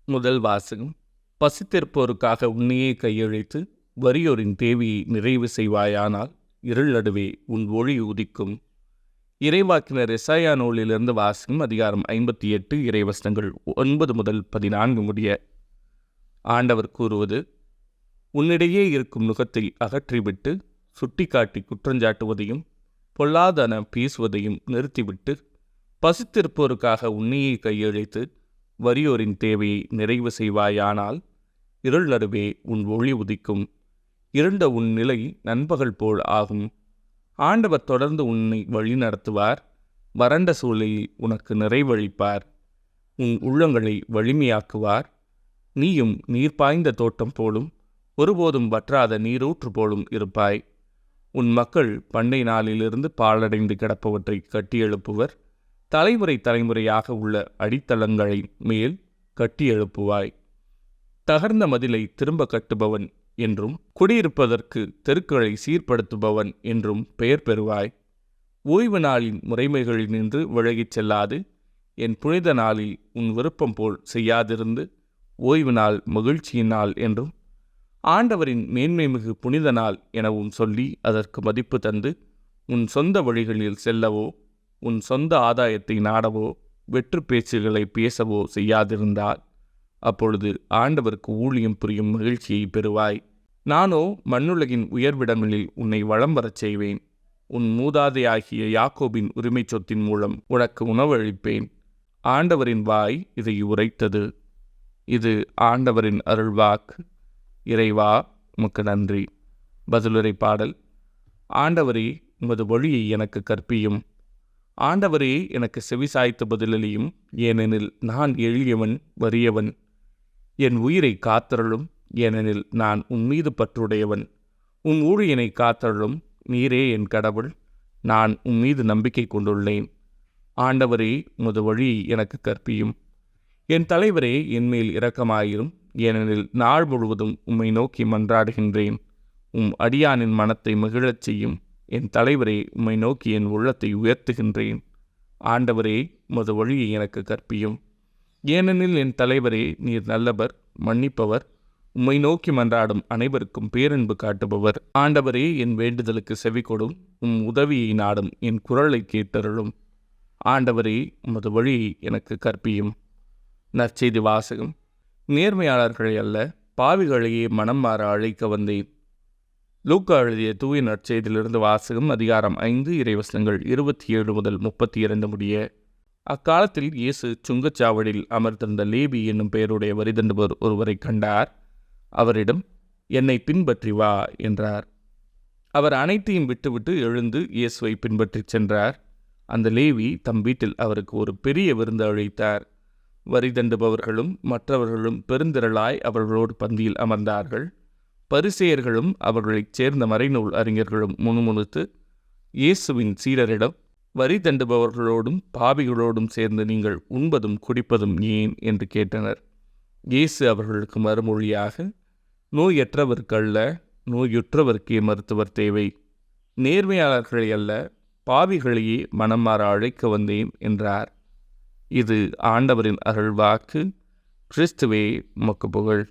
முதல் வாசகம். பசித்திருப்போருக்காக உன்னையே கையளித்து வறியோரின் தேவையை நிறைவு செய்வாயானால் இருள் நடுவே உன் ஒளி உதிக்கும். இறைவாக்கினர் எசாயா நூலிலிருந்து வாசகம். அதிகாரம் 58 இறைவசனங்கள் 9 முதல் 14 முடிய. ஆண்டவர் கூறுவது: உன்னிடையே இருக்கும் நுகத்தை அகற்றிவிட்டு சுட்டிக்காட்டி குற்றஞ்சாட்டுவதையும் பொல்லாதன பேசுவதையும் நிறுத்திவிட்டு பசித்திருப்போருக்காக உன்னையே கையளித்து வறியோரின் தேவையை நிறைவு செய்வாயானால் இருள் நடுவே உன் ஒளி உதிக்கும். இருண்ட உன் நிலை நண்பகல் போல் ஆகும். ஆண்டவர் தொடர்ந்து உன்னை வழி நடத்துவார். வறண்ட சூழலில் உனக்கு நிறைவழிப்பார். உன் உள்ளங்களை வலிமையாக்குவார். நீயும் நீர் பாய்ந்த தோட்டம் போலும் ஒருபோதும் வற்றாத நீரூற்று போலும் இருப்பாய். உன் மக்கள் பண்டை நாளிலிருந்து பாழடைந்து கிடப்பவற்றை கட்டியெழுப்புவர். தலைமுறை தலைமுறையாக உள்ள அடித்தளங்களை மேல் கட்டி எழுப்புவாய். தகர்ந்த மதிலை திரும்ப கட்டுபவன் என்றும் குடியிருப்பதற்கு தெருக்களை சீர்படுத்துபவன் என்றும் பெயர் பெறுவாய். ஓய்வு நாளின் முறைமைகளில் நின்று விலகிச் செல்லாது என் புனித நாளில் உன் விருப்பம் போல் செய்யாதிருந்து ஓய்வு நாள் மகிழ்ச்சியின் நாள் என்றும் ஆண்டவரின் மேன்மை மிகு புனித நாள் எனவும் சொல்லி அதற்கு மதிப்பு தந்து உன் சொந்த வழிகளில் செல்லவோ உன் சொந்த ஆதாயத்தை நாடவோ வெற்று பேச்சுகளை பேசவோ செய்யாதிருந்தால் அப்பொழுது ஆண்டவருக்கு ஊழியம் புரியும் மகிழ்ச்சியை பெறுவாய். நானோ மண்ணுலகின் உயர்விடங்களில் உன்னை வலம் வரச் செய்வேன். உன் மூதாதையாகிய யாக்கோபின் உரிமை சொத்தின் மூலம் உனக்கு உணவளிப்பேன். ஆண்டவரின் வாய் இதை உரைத்தது. இது ஆண்டவரின் அருள்வாக்கு. இறைவா, உமக்கு நன்றி. பதிலுரை பாடல். ஆண்டவரே, உமது வழியை எனக்கு கற்பியும். ஆண்டவரே, எனக்கு செவிசாய்த்து பதிலளியும். ஏனெனில் நான் எளியவன், வறியவன். என் உயிரை காத்தருளும், ஏனெனில் நான் உன்மீது பற்றுடையவன். உன் ஊழியனை காத்தருளும், நீரே என் கடவுள். நான் உன்மீது நம்பிக்கை கொண்டுள்ளேன். ஆண்டவரே, உமது வழியை எனக்கு கற்பியும். என் தலைவரே, என்மேல் இரக்கமாயிரும். ஏனெனில் நாள் முழுவதும் உம்மை நோக்கி மன்றாடுகின்றேன். அடியானின் மனத்தை மகிழச் செய்யும். என் தலைவரே, உம்மை நோக்கி என் உள்ளத்தை உயர்த்துகின்றேன். ஆண்டவரே, உமது வழியை எனக்கு கற்பியும். ஏனெனில் என் தலைவரே, நீர் நல்லவர், மன்னிப்பவர், உம்மை நோக்கி மன்றாடும் அனைவருக்கும் பேரன்பு காட்டுபவர். ஆண்டவரே, என் வேண்டுதலுக்கு செவிகொடும். உதவியை நாடும் என் குரலை கேட்டருளும். ஆண்டவரே, உமது வழியை எனக்கு கற்பியும். நற்செய்தி வாசகம். நேர்மையாளர்களை அல்ல, பாவிகளையே மனம் மாற அழைக்க வந்தேன். லூக்கா எழுதிய தூய நற்செய்தியிலிருந்து வாசகம். அதிகாரம் 5 இறைவசனங்கள் 27 முதல் 32 முடிய. அக்காலத்தில் இயேசு சுங்கச்சாவடியில் அமர்ந்திருந்த லேவி என்னும் பெயருடைய வரிதண்டுபவர் ஒருவரை கண்டார். அவரிடம், என்னை பின்பற்றி வா என்றார். அவர் அனைத்தையும் விட்டுவிட்டு எழுந்து இயேசுவை பின்பற்றி சென்றார். அந்த லேவி தம் வீட்டில் அவருக்கு ஒரு பெரிய விருந்து அழைத்தார். வரிதண்டுபவர்களும் மற்றவர்களும் பெருந்திரளாய் அவர்களோடு பந்தியில் அமர்ந்தார்கள். பரிசேயர்களும் அவர்களைச் சேர்ந்த மறைநூல் அறிஞர்களும் முணுமுணுத்து இயேசுவின் சீடரிடம், வரி தண்டுபவர்களோடும் பாவிகளோடும் சேர்ந்து நீங்கள் உண்பதும் குடிப்பதும் ஏன் என்று கேட்டனர். இயேசு அவர்களுக்கு மறுமொழியாக, நோயற்றவருக்கு அல்ல, நோயுற்றவருக்கே மருத்துவர் தேவை. நேர்மையாளர்களை அல்ல, பாவிகளையே மனம் மாற அழைக்க வந்தேன் என்றார். இது ஆண்டவரின் அருள்வாக்கு. கிறிஸ்துவே, உமக்கு புகழ்.